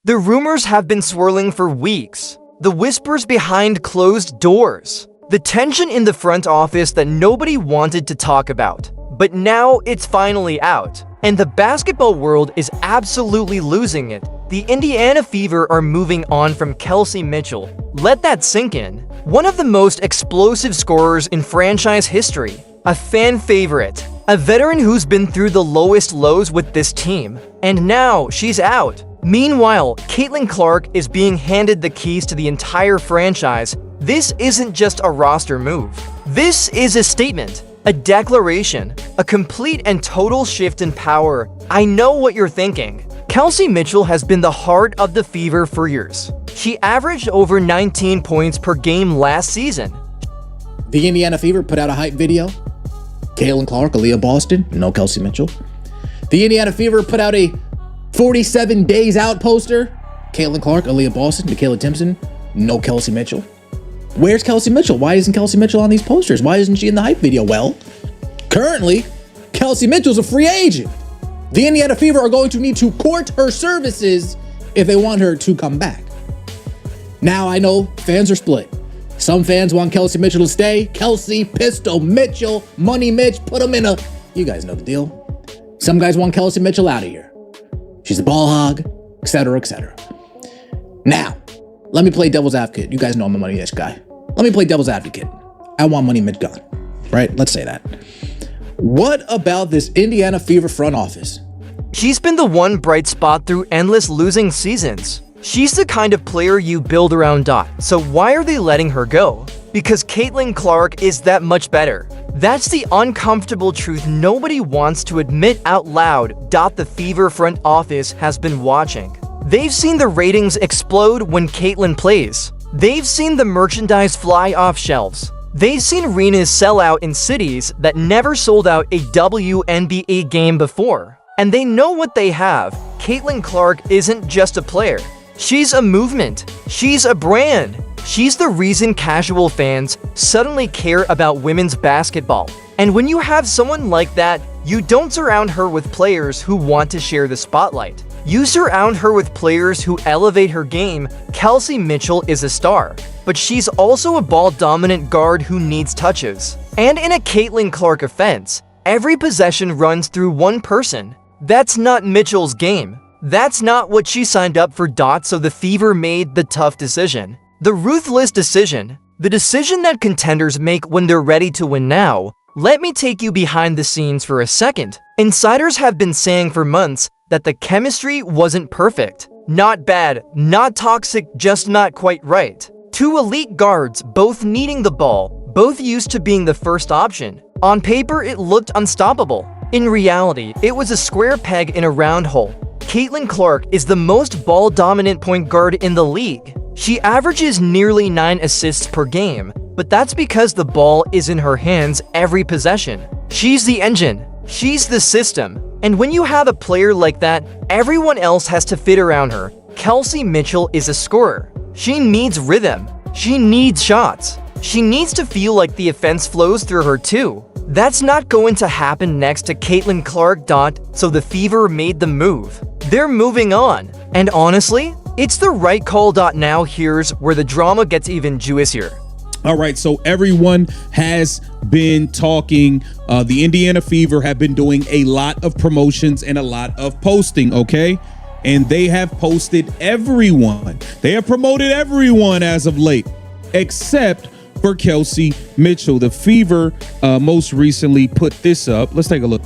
The rumors have been swirling for weeks. The whispers behind closed doors. The tension in the front office that nobody wanted to talk about. But now it's finally out. And the basketball world is absolutely losing it. The Indiana Fever are moving on from Kelsey Mitchell. Let that sink in. One of the most explosive scorers in franchise history. A fan favorite. A veteran who's been through the lowest lows with this team. And now she's out. Meanwhile, Caitlin Clark is being handed the keys to the entire franchise. This isn't just a roster move. This is a statement. A declaration, a complete and total shift in power. I know what you're thinking. Kelsey Mitchell has been the heart of the Fever for years. She averaged over 19 points per game last season. The Indiana Fever put out a hype video. Caitlin Clark, Aaliyah Boston, no Kelsey Mitchell. The Indiana Fever put out a 47 days out poster. Caitlin Clark, Aaliyah Boston, Michaela Timpson, no Kelsey Mitchell. Where's Kelsey Mitchell? Why isn't Kelsey Mitchell on these posters? Why isn't she in the hype video? Well, currently, Kelsey Mitchell's a free agent. The Indiana Fever are going to need to court her services if they want her to come back. Now, I know fans are split. Some fans want Kelsey Mitchell to stay. Kelsey, Pistol, Mitchell, Money Mitch, put them in a... You guys know the deal. Some guys want Kelsey Mitchell out of here. She's a ball hog, etc., etc. Now, let me play devil's advocate. You guys know I'm a Money Mitch guy. Let me play devil's advocate. I want Money Mitch gone, right? Let's say that. What about this Indiana Fever front office? She's been the one bright spot through endless losing seasons. She's the kind of player you build around Dot, so why are they letting her go? Because Caitlin Clark is that much better. That's the uncomfortable truth nobody wants to admit out loud. The Fever front office has been watching. They've seen the ratings explode when Caitlin plays. They've seen the merchandise fly off shelves. They've seen arenas sell out in cities that never sold out a WNBA game before. And they know what they have. Caitlin Clark isn't just a player. She's a movement. She's a brand. She's the reason casual fans suddenly care about women's basketball. And when you have someone like that, you don't surround her with players who want to share the spotlight. You surround her with players who elevate her game. Kelsey Mitchell is a star, but she's also a ball-dominant guard who needs touches. And in a Caitlin Clark offense, every possession runs through one person. That's not Mitchell's game. That's not what she signed up for. So the Fever made the tough decision. The ruthless decision. The decision that contenders make when they're ready to win now. Let me take you behind the scenes for a second. Insiders have been saying for months that the chemistry wasn't perfect. Not bad, not toxic, just not quite right. Two elite guards, both needing the ball, both used to being the first option. On paper, it looked unstoppable. In reality, it was a square peg in a round hole. Caitlin Clark is the most ball-dominant point guard in the league. She averages nearly 9 assists per game, but that's because the ball is in her hands every possession. She's the engine. She's the system. And when you have a player like that, everyone else has to fit around her. Kelsey Mitchell is a scorer. She needs rhythm. She needs shots. She needs to feel like the offense flows through her too. That's not going to happen next to Caitlin Clark. So the Fever made the move. They're moving on. And honestly, it's the right call. Now here's where the drama gets even juicier. All right, so everyone has been talking. The Indiana Fever have been doing a lot of promotions and a lot of posting, okay? And they have posted everyone. They have promoted everyone as of late, except for Kelsey Mitchell. The Fever most recently put this up. Let's take a look.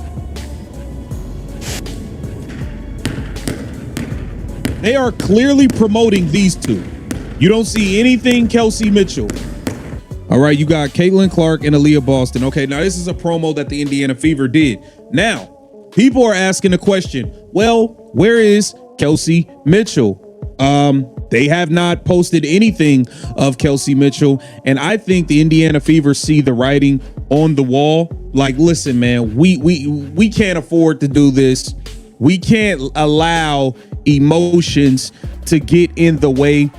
They are clearly promoting these two. You don't see anything Kelsey Mitchell. All right, you got Caitlin Clark and Aaliyah Boston. Okay, now this is a promo that the Indiana Fever did. Now, people are asking the question, well, where is Kelsey Mitchell? They have not posted anything of Kelsey Mitchell, and I think the Indiana Fever see the writing on the wall. Like, listen, man, we can't afford to do this. We can't allow emotions to get in the way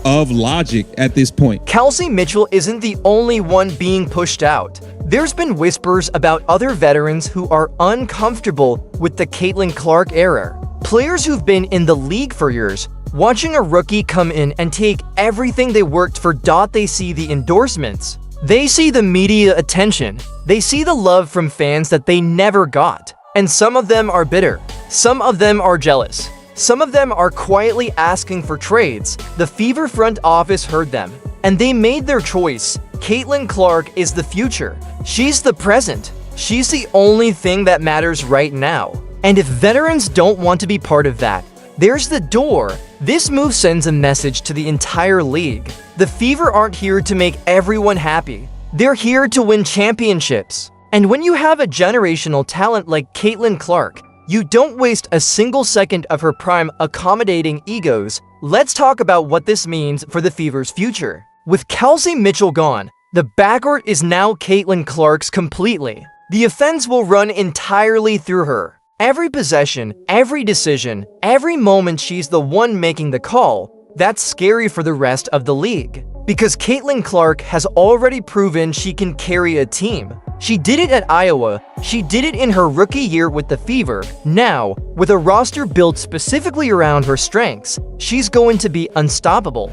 of logic at this point. Kelsey Mitchell isn't the only one being pushed out. There's been whispers about other veterans who are uncomfortable with the Caitlin Clark era. Players who've been in the league for years, Watching a rookie come in and take everything they worked for. They see the endorsements. They see the media attention. They see the love from fans that they never got. And some of them are bitter. Some of them are jealous. Some of them are quietly asking for trades. The Fever front office heard them, and they made their choice. Caitlin Clark is the future. She's the present. She's the only thing that matters right now. And if veterans don't want to be part of that, there's the door. This move sends a message to the entire league. The Fever aren't here to make everyone happy. They're here to win championships. And when you have a generational talent like Caitlin Clark, you don't waste a single second of her prime accommodating egos. Let's talk about what this means for the Fever's future. With Kelsey Mitchell gone, the backcourt is now Caitlin Clark's completely. The offense will run entirely through her. Every possession, every decision, every moment she's the one making the call. That's scary for the rest of the league. Because Caitlin Clark has already proven she can carry a team. She did it at Iowa, she did it in her rookie year with the Fever. Now, with a roster built specifically around her strengths, she's going to be unstoppable.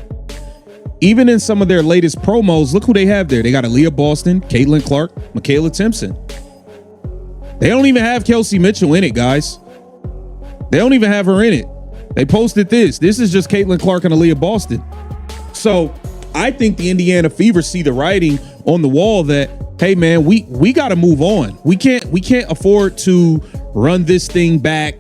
Even in some of their latest promos, look who they have there. They got Aaliyah Boston, Caitlin Clark, Michaela Timpson. They don't even have Kelsey Mitchell in it, guys. They don't even have her in it. They posted this. This is just Caitlin Clark and Aaliyah Boston. So I think the Indiana Fever see the writing on the wall that, hey man, we got to move on. We can't afford to run this thing back.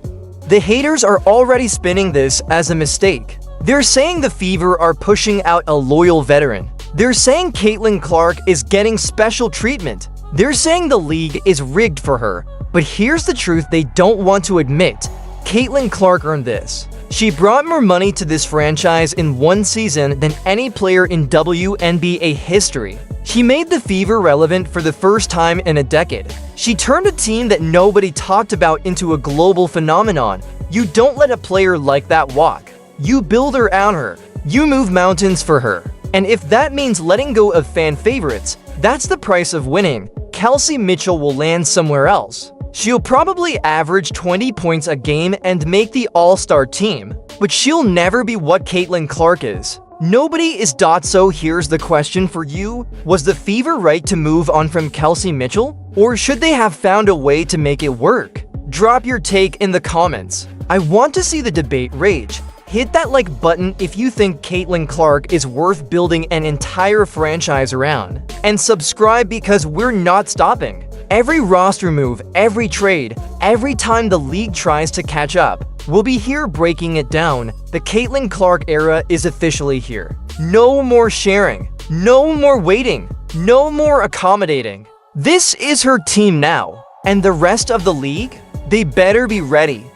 The haters are already spinning this as a mistake. They're saying the Fever are pushing out a loyal veteran. They're saying Caitlin Clark is getting special treatment. They're saying the league is rigged for her. But here's the truth they don't want to admit. Caitlin Clark earned this. She brought more money to this franchise in one season than any player in WNBA history. She made the Fever relevant for the first time in a decade. She turned a team that nobody talked about into a global phenomenon. You don't let a player like that walk. You build around her. You move mountains for her. And if that means letting go of fan favorites, that's the price of winning. Kelsey Mitchell will land somewhere else. She'll probably average 20 points a game and make the all-star team, but she'll never be what Caitlin Clark is. Nobody is. So here's the question for you. Was the Fever right to move on from Kelsey Mitchell? Or should they have found a way to make it work? Drop your take in the comments. I want to see the debate rage. Hit that like button if you think Caitlin Clark is worth building an entire franchise around. And subscribe because we're not stopping. Every roster move, every trade, every time the league tries to catch up, we'll be here breaking it down. The Caitlin Clark era is officially here. No more sharing. No more waiting. No more accommodating. This is her team now. And the rest of the league? They better be ready.